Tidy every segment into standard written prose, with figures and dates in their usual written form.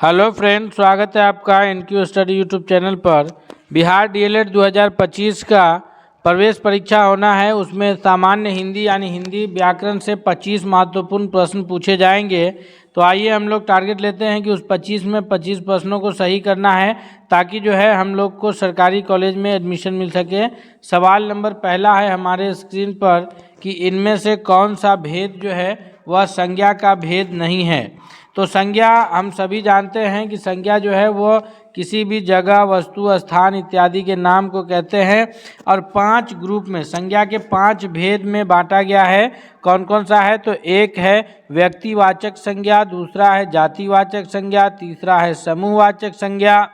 Hello friend, स्वागत है आपका इनक्यू स्टडी यूट्यूब चैनल पर। बिहार डीएलएड 2025 का प्रवेश परीक्षा होना है। उसमें सामान्य हिंदी यानी हिंदी व्याकरण से 25 महत्वपूर्ण प्रश्न पूछे जाएंगे। तो आइए हम लोग टारगेट लेते हैं कि उस 25 में 25 प्रश्नों को सही करना है, ताकि जो है हम लोग को सरकारी कॉलेज में एडमिशन मिल सके। सवाल नंबर पहला है हमारे स्क्रीन पर कि इनमें से कौन सा भेद जो है वह संज्ञा का भेद नहीं है। तो संज्ञा हम सभी जानते हैं कि संज्ञा जो है वो किसी भी जगह, वस्तु, स्थान इत्यादि के नाम को कहते हैं। और 5 ग्रुप में संज्ञा के 5 भेद में बांटा गया है। कौन कौन सा है? तो एक है व्यक्तिवाचक संज्ञा, दूसरा है जातिवाचक संज्ञा, तीसरा है समूहवाचक संज्ञा,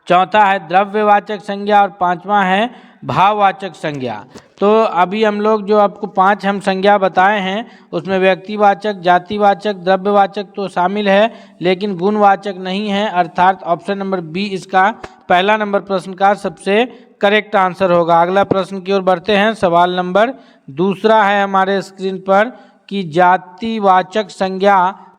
चौथा है द्रव्यवाचक संज्ञा और पांचवा है भाववाचक संज्ञा। तो अभी हम लोग जो आपको 5 हम संज्ञा बताए हैं उसमें व्यक्तिवाचक, जातिवाचक, द्रव्यवाचक तो शामिल है, लेकिन गुणवाचक नहीं है। अर्थात ऑप्शन नंबर बी इसका पहला नंबर प्रश्न का सबसे करेक्ट आंसर होगा। अगला प्रश्न की ओर बढ़ते हैं। सवाल नंबर दूसरा है हमारे स्क्रीन पर कि जातिवाचक संज्ञा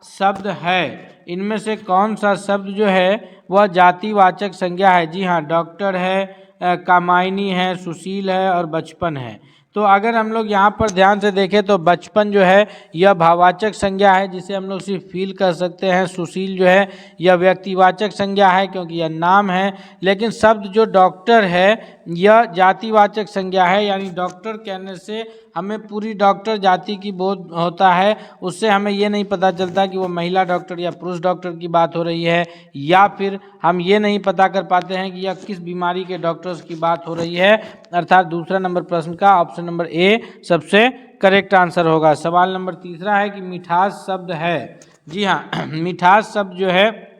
शब्द है, इनमें से कौन सा शब्द जो है वह जातिवाचक संज्ञा है? जी हाँ, डॉक्टर है, कामायनी है, सुशील है और बचपन है। तो अगर हम लोग यहाँ पर ध्यान से देखें तो बचपन जो है यह भाववाचक संज्ञा है, जिसे हम लोग सिर्फ फील कर सकते हैं। सुशील जो है यह व्यक्तिवाचक संज्ञा है क्योंकि यह नाम है। लेकिन शब्द जो डॉक्टर है यह जातिवाचक संज्ञा है, यानी डॉक्टर कहने से हमें पूरी डॉक्टर जाति की बोध होता है। उससे हमें ये नहीं पता चलता कि वो महिला डॉक्टर या पुरुष डॉक्टर की बात हो रही है, या फिर हम ये नहीं पता कर पाते हैं कि यह किस बीमारी के डॉक्टर्स की बात हो रही है। अर्थात दूसरा नंबर प्रश्न का ऑप्शन नंबर ए सबसे करेक्ट आंसर होगा। सवाल नंबर तीसरा है कि मिठास शब्द है। जी हाँ, मिठास शब्द जो है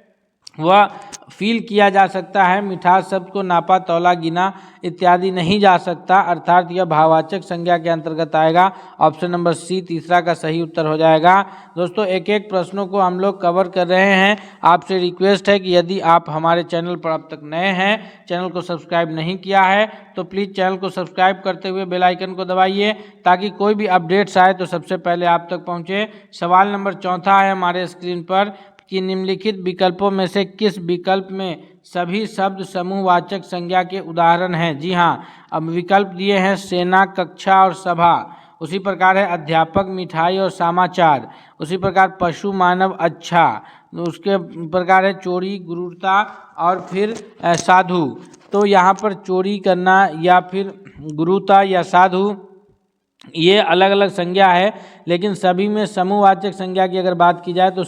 वह फील किया जा सकता है। मिठास शब्द को नापा, तौला, गिना इत्यादि नहीं जा सकता। अर्थात यह भाववाचक संज्ञा के अंतर्गत आएगा। ऑप्शन नंबर सी तीसरा का सही उत्तर हो जाएगा। दोस्तों, एक एक प्रश्नों को हम लोग कवर कर रहे हैं। आपसे रिक्वेस्ट है कि यदि आप हमारे चैनल पर अब तक नए हैं, चैनल को सब्सक्राइब नहीं किया है, तो प्लीज़ चैनल को सब्सक्राइब करते हुए बेल आइकन को दबाइए, ताकि कोई भी अपडेट्स आए तो सबसे पहले आप तक पहुँचे। सवाल नंबर चौथा है हमारे स्क्रीन पर कि निम्नलिखित विकल्पों में से किस विकल्प में सभी शब्द समूहवाचक संज्ञा के उदाहरण हैं? जी हाँ, अब विकल्प दिए हैं सेना, कक्षा और सभा। उसी प्रकार है अध्यापक, मिठाई और समाचार। उसी प्रकार पशु, मानव, अच्छा। उसके प्रकार है चोरी, गुरुता और फिर साधु। तो यहाँ पर चोरी करना या फिर गुरुता या साधु ये अलग अलग संज्ञा है, लेकिन सभी में समूहवाचक संज्ञा की अगर बात की जाए तो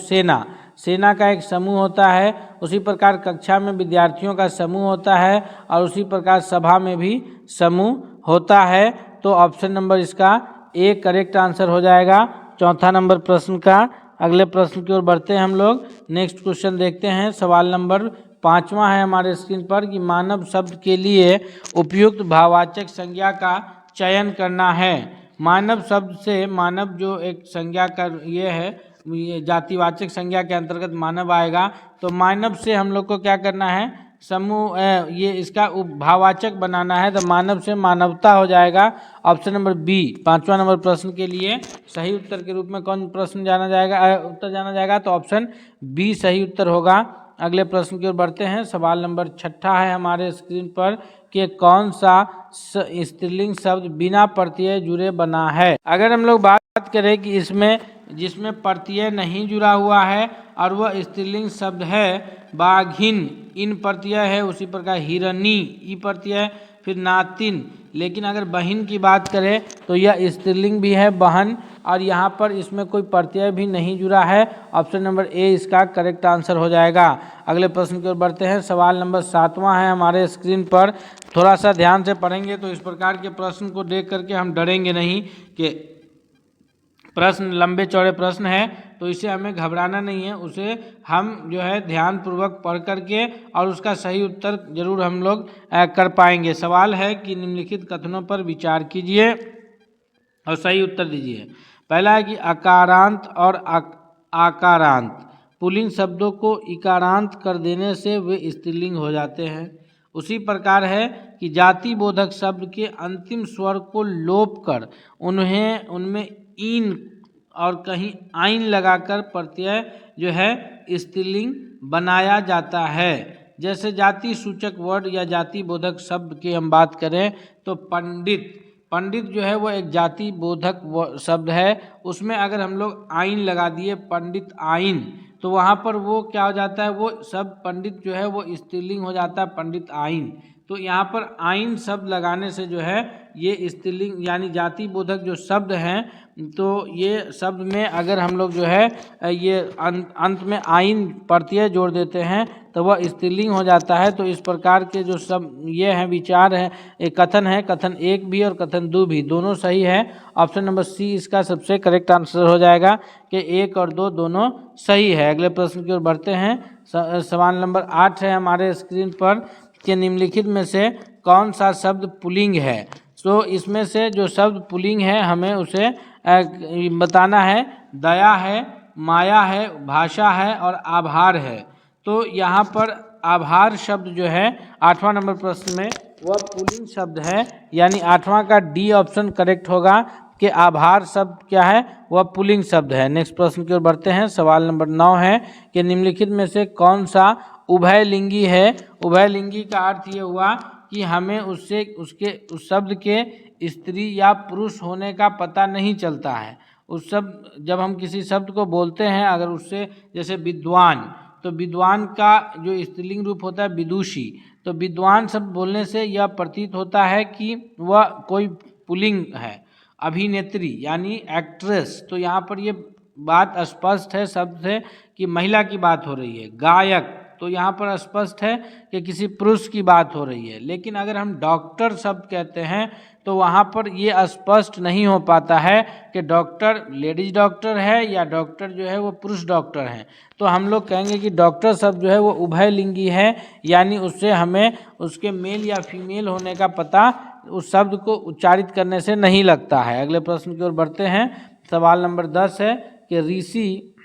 सेना का एक समूह होता है। उसी प्रकार कक्षा में विद्यार्थियों का समूह होता है और उसी प्रकार सभा में भी समूह होता है। तो ऑप्शन नंबर इसका ए करेक्ट आंसर हो जाएगा चौथा नंबर प्रश्न का। अगले प्रश्न की ओर बढ़ते हैं हम लोग। नेक्स्ट क्वेश्चन देखते हैं। सवाल नंबर 5वां है हमारे स्क्रीन पर कि मानव शब्द के लिए उपयुक्त भाववाचक संज्ञा का चयन करना है। मानव शब्द से मानव जो एक संज्ञा का ये है, ये जातिवाचक संज्ञा के अंतर्गत मानव आएगा। तो मानव से हम लोग को क्या करना है? समूह ये इसका भाववाचक बनाना है। तो मानव से मानवता हो जाएगा। ऑप्शन नंबर बी 5वां नंबर प्रश्न के लिए सही उत्तर के रूप में कौन प्रश्न जाना जाएगा, उत्तर जाना जाएगा? तो ऑप्शन बी सही उत्तर होगा। अगले प्रश्न की ओर बढ़ते हैं। सवाल नंबर 6 है हमारे स्क्रीन पर कि कौन सा स्त्रीलिंग शब्द बिना प्रत्यय जुड़े बना है। अगर हम लोग बात करें कि इसमें जिसमें प्रत्यय नहीं जुड़ा हुआ है और वह स्त्रीलिंग शब्द है, बाघिन इन प्रत्यय है, उसी प्रकार हिरणी ई प्रत्यय, फिर नातिन। लेकिन अगर बहन की बात करें तो यह स्त्रीलिंग भी है, बहन, और यहाँ पर इसमें कोई प्रत्यय भी नहीं जुड़ा है। ऑप्शन नंबर ए इसका करेक्ट आंसर हो जाएगा। अगले प्रश्न की ओर बढ़ते हैं। सवाल नंबर 7वां है हमारे स्क्रीन पर। थोड़ा सा ध्यान से पढ़ेंगे तो इस प्रकार के प्रश्न को देख करके हम डरेंगे नहीं कि प्रश्न लंबे चौड़े प्रश्न है, तो इसे हमें घबराना नहीं है। उसे हम जो है ध्यान पूर्वक पढ़ करके और उसका सही उत्तर जरूर हम लोग कर पाएंगे। सवाल है कि निम्नलिखित कथनों पर विचार कीजिए और सही उत्तर दीजिए। पहला है कि अकारांत और आकारांत पुल्लिंग शब्दों को इकारांत कर देने से वे स्त्रीलिंग हो जाते हैं। उसी प्रकार है कि जाति बोधक शब्द के अंतिम स्वर को लोप कर उनमें इन और कहीं आइन लगाकर प्रत्यय जो है स्त्रीलिंग बनाया जाता है। जैसे जाति सूचक वर्ड या जाति बोधक शब्द की हम बात करें तो पंडित, पंडित जो है वो एक जाति बोधक शब्द है। उसमें अगर हम लोग आइन लगा दिए, पंडित आइन, तो वहाँ पर वो क्या हो जाता है, वो शब्द पंडित जो है वो स्त्रीलिंग हो जाता है, पंडित आइन। तो यहाँ पर आइन शब्द लगाने से जो है ये स्त्रीलिंग यानी जाति बोधक जो शब्द हैं, तो ये शब्द में अगर हम लोग जो है ये अंत में आइन प्रत्यय जोड़ देते हैं तो वह स्त्रीलिंग हो जाता है। तो इस प्रकार के जो सब ये हैं विचार है, एक कथन है, कथन एक भी और कथन दो भी दोनों सही है। ऑप्शन नंबर सी इसका सबसे करेक्ट आंसर हो जाएगा कि एक और दो दोनों सही है। अगले प्रश्न की ओर बढ़ते हैं। सवाल नंबर 8 है हमारे स्क्रीन पर कि निम्नलिखित में से कौन सा शब्द पुल्लिंग है। तो इसमें से जो शब्द पुल्लिंग है हमें उसे बताना है। दया है, माया है, भाषा है और आभार है। तो यहाँ पर आभार शब्द जो है 8वां नंबर प्रश्न में वह पुल्लिंग शब्द है, यानी 8वां का डी ऑप्शन करेक्ट होगा कि आभार शब्द क्या है, वह पुल्लिंग शब्द है। नेक्स्ट प्रश्न की ओर बढ़ते हैं। सवाल नंबर 9 है कि निम्नलिखित में से कौन सा उभयलिंगी है। उभयलिंगी का अर्थ ये हुआ कि हमें उससे उस शब्द के स्त्री या पुरुष होने का पता नहीं चलता है। उस शब्द जब हम किसी शब्द को बोलते हैं, अगर उससे जैसे विद्वान, तो विद्वान का जो स्त्रीलिंग रूप होता है विदुषी, तो विद्वान शब्द बोलने से यह प्रतीत होता है कि वह कोई पुल्लिंग है। अभिनेत्री यानी एक्ट्रेस, तो यहाँ पर ये बात स्पष्ट है शब्द से कि महिला की बात हो रही है। गायक, तो यहाँ पर स्पष्ट है कि किसी पुरुष की बात हो रही है। लेकिन अगर हम डॉक्टर शब्द कहते हैं तो वहाँ पर ये स्पष्ट नहीं हो पाता है कि डॉक्टर लेडीज डॉक्टर है या डॉक्टर जो है वो पुरुष डॉक्टर हैं। तो हम लोग कहेंगे कि डॉक्टर शब्द जो है वो उभयलिंगी है, यानी उससे हमें उसके मेल या फीमेल होने का पता उस शब्द को उच्चारित करने से नहीं लगता है। अगले प्रश्न की ओर बढ़ते हैं। सवाल नंबर 10 है कि ऋषि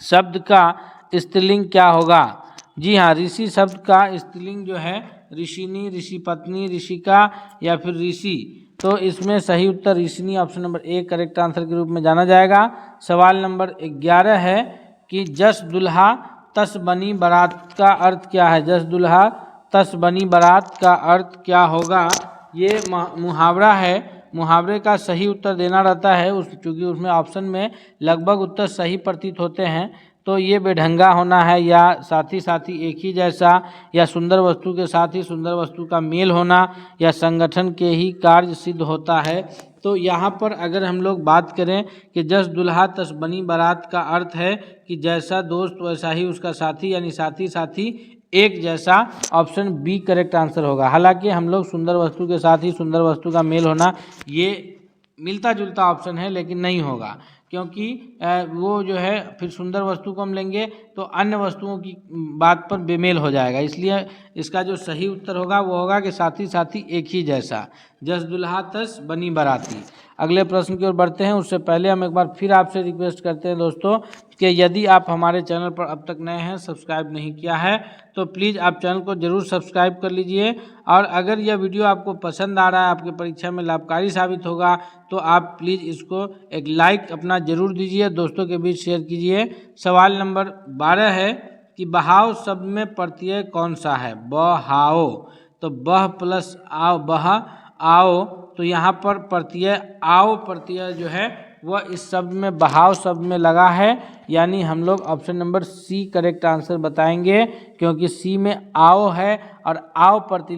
शब्द का स्त्रीलिंग क्या होगा। जी हाँ, ऋषि शब्द का स्त्रीलिंग जो है ऋषिनी, ऋषि पत्नी, ऋषिका या फिर ऋषि। तो इसमें सही उत्तर ऋषिनी ऑप्शन नंबर 1 करेक्ट आंसर के रूप में जाना जाएगा। सवाल नंबर 11 है कि जस दुल्हा तस बनी बारात का अर्थ क्या है। जस दुल्हा तस बनी बारात का अर्थ क्या होगा। ये मुहावरा है। मुहावरे का सही उत्तर देना रहता है क्योंकि उसमें ऑप्शन में लगभग उत्तर सही प्रतीत होते हैं। तो ये बेढंगा होना है, या साथी साथी एक ही जैसा, या सुंदर वस्तु के साथ ही सुंदर वस्तु का मेल होना, या संगठन के ही कार्य सिद्ध होता है। तो यहाँ पर अगर हम लोग बात करें कि जस दुल्हा तस बनी बारात का अर्थ है कि जैसा दोस्त वैसा ही उसका साथी, यानी साथी साथी एक जैसा, ऑप्शन बी करेक्ट आंसर होगा। हालांकि हम लोग सुंदर वस्तु के साथ ही सुंदर वस्तु का मेल होना ये मिलता जुलता ऑप्शन है, लेकिन नहीं होगा क्योंकि वो जो है फिर सुंदर वस्तु को हम लेंगे तो अन्य वस्तुओं की बात पर बेमेल हो जाएगा। इसलिए इसका जो सही उत्तर होगा वो होगा कि साथी साथी एक ही जैसा, जस दुल्हा तस बनी बाराती। अगले प्रश्न की ओर बढ़ते हैं। उससे पहले हम एक बार फिर आपसे रिक्वेस्ट करते हैं दोस्तों कि यदि आप हमारे चैनल पर अब तक नए हैं, सब्सक्राइब नहीं किया है, तो प्लीज़ आप चैनल को ज़रूर सब्सक्राइब कर लीजिए। और अगर यह वीडियो आपको पसंद आ रहा है, आपकी परीक्षा में लाभकारी साबित होगा, तो आप प्लीज़ इसको एक लाइक अपना ज़रूर दीजिए, दोस्तों के बीच शेयर कीजिए। सवाल नंबर 12 है कि बहाव शब्द में प्रत्यय कौन सा है। बहाओ, तो बह प्लस आओ, बह आओ, तो यहाँ पर प्रत्यय आओ प्रत्यय जो है वह इस शब्द में बहाव शब्द में लगा है, यानी हम लोग option number C correct answer बताएंगे क्योंकि सी में आओ है और आओ प्रत्यय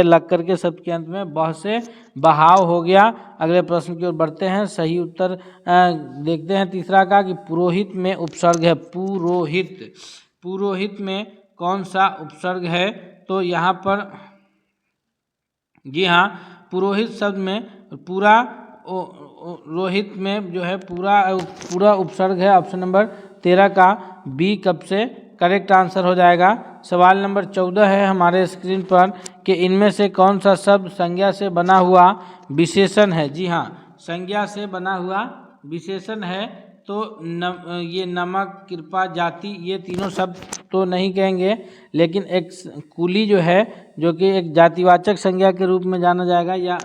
लग करके शब्द के अंत में बह से बहाव हो गया। अगले प्रश्न की ओर बढ़ते हैं। सही उत्तर देखते हैं तीसरा का कि पुरोहित में उपसर्ग है। पुरोहित, पुरोहित में कौन सा उपसर्ग है। तो यहाँ पर जी हाँ, पुरोहित शब्द में पूरा रोहित में जो है पूरा उपसर्ग है। ऑप्शन नंबर 13 का बी कब से करेक्ट आंसर हो जाएगा। सवाल नंबर 14 है हमारे स्क्रीन पर कि इनमें से कौन सा शब्द संज्ञा से बना हुआ विशेषण है। जी हाँ, संज्ञा से बना हुआ विशेषण है। तो ये नमक, कृपा, जाति, ये तीनों शब्द तो नहीं कहेंगे, लेकिन एक कुली जो है जो कि एक जातिवाचक संज्ञा के रूप में जाना जाएगा या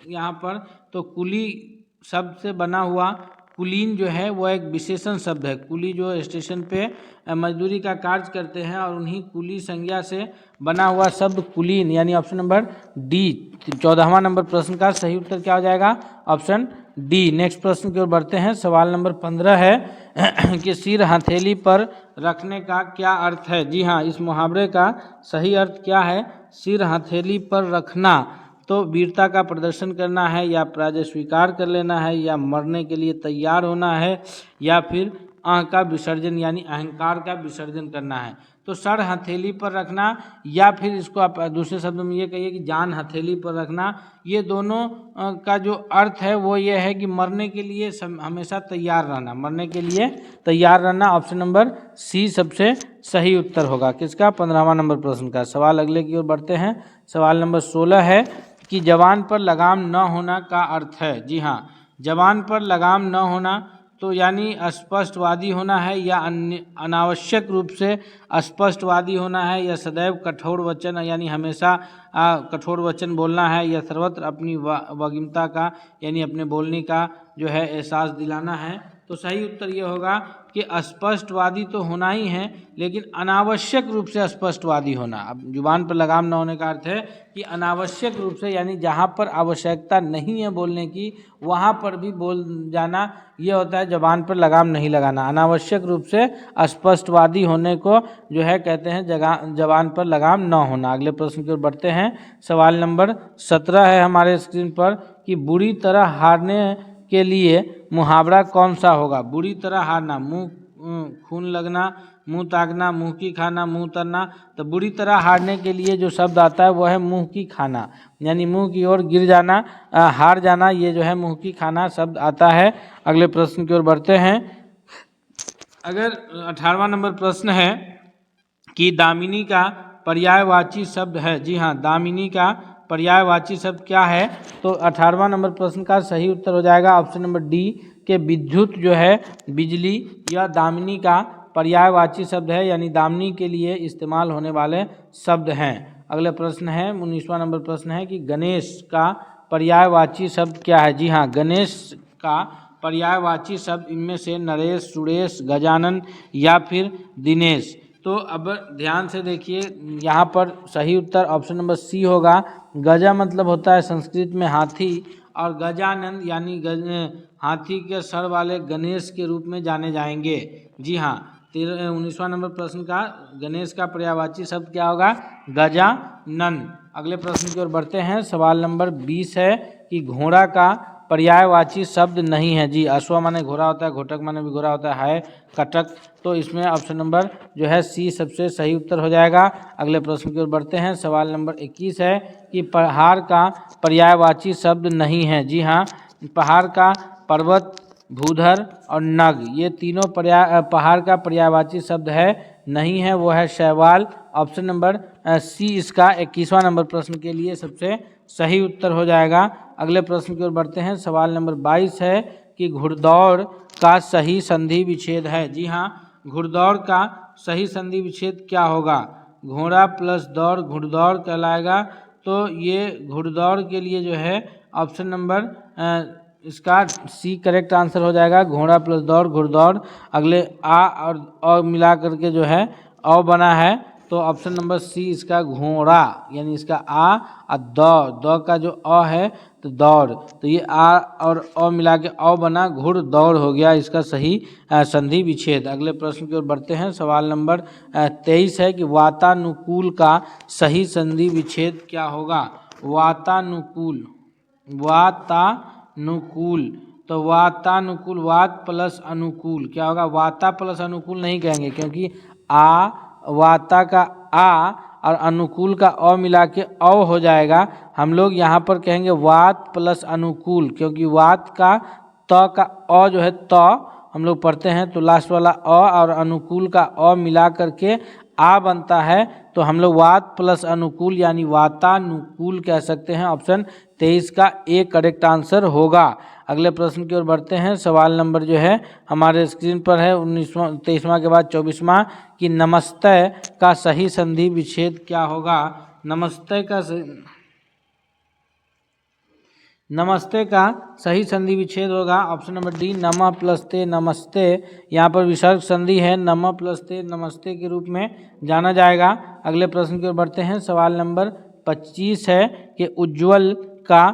यहाँ पर, तो कुली शब्द से बना हुआ कुलीन जो है वो एक विशेषण शब्द है। कुली जो स्टेशन पे मजदूरी का कार्य करते हैं और उन्हीं कुली संज्ञा से बना हुआ शब्द कुलीन, यानी ऑप्शन नंबर डी 14वां नंबर प्रश्न का सही उत्तर क्या हो जाएगा? Option D. नेक्स्ट प्रश्न की ओर बढ़ते हैं। सवाल नंबर 15 है कि सिर हथेली पर रखने का क्या अर्थ है? जी हाँ, इस मुहावरे का सही अर्थ क्या है? सिर हथेली पर रखना तो वीरता का प्रदर्शन करना है, या पराजय स्वीकार कर लेना है, या मरने के लिए तैयार होना है, या फिर अहं का विसर्जन यानी अहंकार का विसर्जन करना है। तो सर हथेली पर रखना, या फिर इसको आप दूसरे शब्द में ये कहिए कि जान हथेली पर रखना, ये दोनों का जो अर्थ है वो ये है कि मरने के लिए हमेशा तैयार रहना, मरने के लिए तैयार रहना। ऑप्शन नंबर सी सबसे सही उत्तर होगा किसका? 15वां नंबर प्रश्न का। सवाल अगले की ओर बढ़ते हैं। सवाल नंबर 16 है कि जवान पर लगाम न होना का अर्थ है? जी हाँ, जवान पर लगाम न होना तो यानी स्पष्टवादी होना है, या अनावश्यक रूप से स्पष्टवादी होना है, या सदैव कठोर वचन यानी हमेशा कठोर वचन बोलना है, या सर्वत्र अपनी वगिमता का यानी अपने बोलने का जो है एहसास दिलाना है। तो सही उत्तर ये होगा कि स्पष्टवादी तो होना ही है, लेकिन अनावश्यक रूप से स्पष्टवादी होना। अब जुबान पर लगाम न होने का अर्थ है कि अनावश्यक रूप से यानी जहाँ पर आवश्यकता नहीं है बोलने की वहाँ पर भी बोल जाना, ये होता है जबान पर लगाम नहीं लगाना। अनावश्यक रूप से स्पष्टवादी होने को जो है कहते हैं जबान पर लगाम न होना। अगले प्रश्न की ओर बढ़ते हैं। सवाल नंबर 17 है हमारे स्क्रीन पर कि बुरी तरह हारने के लिए मुहावरा कौन सा होगा? बुरी तरह हारना, मुंह खून लगना, मुंह ताकना, मुंह की खाना, मुंह तरना। तो बुरी तरह हारने के लिए जो शब्द आता है वो है मुंह की खाना, यानी मुंह की ओर गिर जाना, हार जाना, ये जो है मुंह की खाना शब्द आता है। अगले प्रश्न की ओर बढ़ते हैं। अगर 18वां नंबर प्रश्न है कि दामिनी का पर्यायवाची शब्द है? जी हाँ, दामिनी का पर्यायवाची शब्द क्या है? तो 18वां नंबर प्रश्न का सही उत्तर हो जाएगा ऑप्शन नंबर डी के विद्युत जो है बिजली, यह दामिनी का पर्यायवाची शब्द है, यानी दामिनी के लिए इस्तेमाल होने वाले शब्द हैं। अगला प्रश्न है 19वां नंबर प्रश्न है कि गणेश का पर्यायवाची शब्द क्या है? जी हाँ, गणेश का पर्यायवाची शब्द इनमें से नरेश, सुरेश, गजानन या फिर दिनेश। तो अब ध्यान से देखिए, यहाँ पर सही उत्तर ऑप्शन नंबर सी होगा। गजा मतलब होता है संस्कृत में हाथी, और गजानन यानी हाथी के सर वाले गणेश के रूप में जाने जाएंगे। जी हाँ, 19वां नंबर प्रश्न का गणेश का पर्यायवाची शब्द क्या होगा? गजानन। अगले प्रश्न की ओर बढ़ते हैं। सवाल नंबर 20 है कि घोड़ा का पर्यायवाची शब्द नहीं है। जी, अश्व माने घोड़ा होता है, घोटक माने भी घोड़ा होता है कटक। तो इसमें ऑप्शन नंबर जो है सी सबसे सही उत्तर हो जाएगा। अगले प्रश्न की ओर बढ़ते हैं। सवाल नंबर 21 है कि पहाड़ का पर्यायवाची शब्द नहीं है। जी हाँ, पहाड़ का पर्वत, भूधर और नग, ये तीनों पहाड़ का पर्यायवाची शब्द है, नहीं है, वो है शैवाल। ऑप्शन नंबर सी इसका 21वां नंबर प्रश्न के लिए सबसे सही उत्तर हो जाएगा। अगले प्रश्न की ओर बढ़ते हैं। सवाल नंबर 22 है कि घुड़दौड़ का सही संधि विच्छेद है? जी हाँ, घुड़दौड़ का सही संधि विच्छेद क्या होगा? घोड़ा प्लस दौड़ घुड़दौड़ कहलाएगा। तो ये घुड़दौड़ के लिए जो है ऑप्शन नंबर इसका सी करेक्ट आंसर हो जाएगा, घोड़ा प्लस दौड़ घुड़दौड़। अगले आ और अ मिला करके जो है अ बना है, तो ऑप्शन नंबर सी इसका घोड़ा, यानी इसका आ और द का जो अ है तो दौड़, तो ये आ और अ मिला के अ बना घुड़ दौड़ हो गया इसका सही संधि विच्छेद। अगले प्रश्न की ओर बढ़ते हैं। सवाल नंबर 23 है कि वातानुकूल का सही संधि विच्छेद क्या होगा? वातानुकूल, वातानुकूल, तो वातानुकूल, वात प्लस अनुकूल क्या होगा? वाता प्लस अनुकूल नहीं कहेंगे, क्योंकि आ वाता का आ और अनुकूल का अ मिला के अ हो जाएगा। हम लोग यहाँ पर कहेंगे वात प्लस अनुकूल, क्योंकि वात का त का अ जो है त हम लोग पढ़ते हैं, तो लास्ट वाला अ और अनुकूल का अ मिला करके आ बनता है, तो हम लोग वात प्लस अनुकूल यानी वातानुकूल कह सकते हैं। ऑप्शन 23 का ए करेक्ट आंसर होगा। अगले प्रश्न की ओर बढ़ते हैं। सवाल नंबर जो है हमारे स्क्रीन पर है 23वां के बाद 24वां कि नमस्ते का सही संधि विच्छेद क्या होगा? नमस्ते का नमस्ते का सही संधि विच्छेद होगा ऑप्शन नंबर डी, नमः प्लस ते नमस्ते। यहाँ पर विसर्ग संधि है, नमः प्लस ते नमस्ते के रूप में जाना जाएगा। अगले प्रश्न की ओर बढ़ते हैं। सवाल नंबर 25 है कि उज्ज्वल का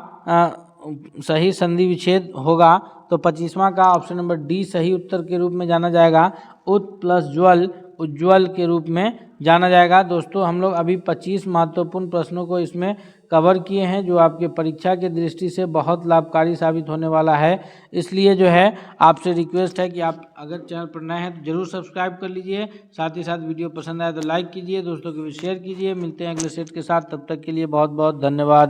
सही संधि विच्छेद होगा, तो 25वां का ऑप्शन नंबर डी सही उत्तर के रूप में जाना जाएगा। उत प्लस ज्वल उज्ज्वल के रूप में जाना जाएगा। दोस्तों हम लोग अभी 25 महत्वपूर्ण प्रश्नों को इसमें कवर किए हैं, जो आपके परीक्षा की दृष्टि से बहुत लाभकारी साबित होने वाला है। इसलिए जो है आपसे रिक्वेस्ट है कि आप अगर चैनल पर नए हैं तो जरूर सब्सक्राइब कर लीजिए। साथ ही साथ वीडियो पसंद आए तो लाइक कीजिए, दोस्तों को भी शेयर कीजिए। मिलते हैं अगले सेट के साथ, तब तक के लिए बहुत बहुत धन्यवाद।